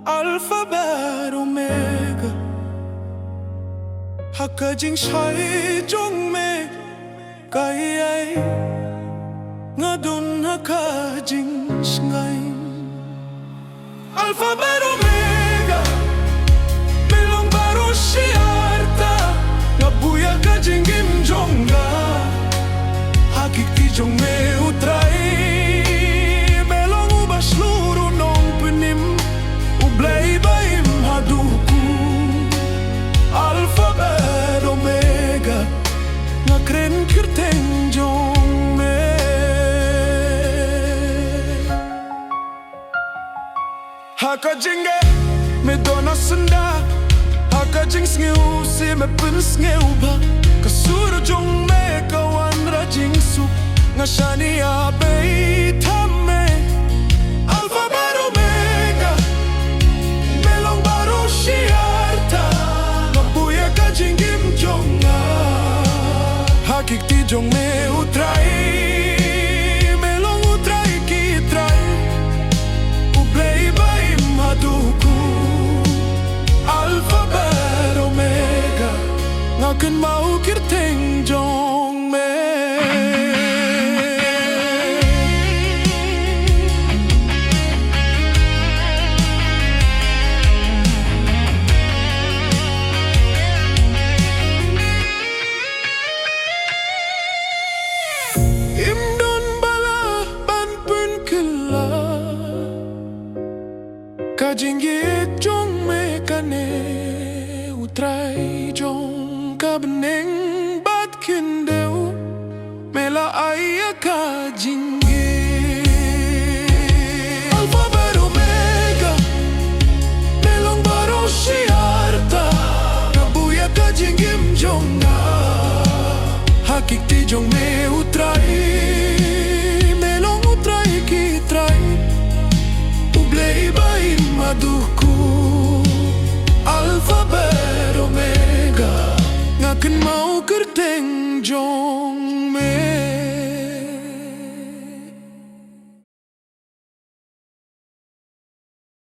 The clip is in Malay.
Alphabet Omega Hakka jing shai jong me kai ai ngadun hakka jing shngai Alphabet Omega Belong baru shiarta ngabuya ka jing im jonga hakik ti jong me utrai belong ubas luru nong penim Ublay baim haduku Alphabet Omega Ngakren kirteng jong me Haka jinge me dona senda Haka jing sngew si me pun sngew ba Kasuro jong me kawan ra jing su Ngashani abay tame Alphabet Omega Belong baru shiarta Ngabuya ka jingim jonga Hakik ti jong me utrai Belong utrai kitrai Ublay baim haduku Alphabet Omega Ngaken mau kirteng jong me Kajingit jong me kane utrai jong kabeneng bat kindeu mela aya kajingit Alphabet Omega Belong baru shiarta ngabuya kajingim jonga hakik ti jong me utrai melong utrai kitrai Ublay baim maduku Alphabet Omega Ngaken mau kirteng jong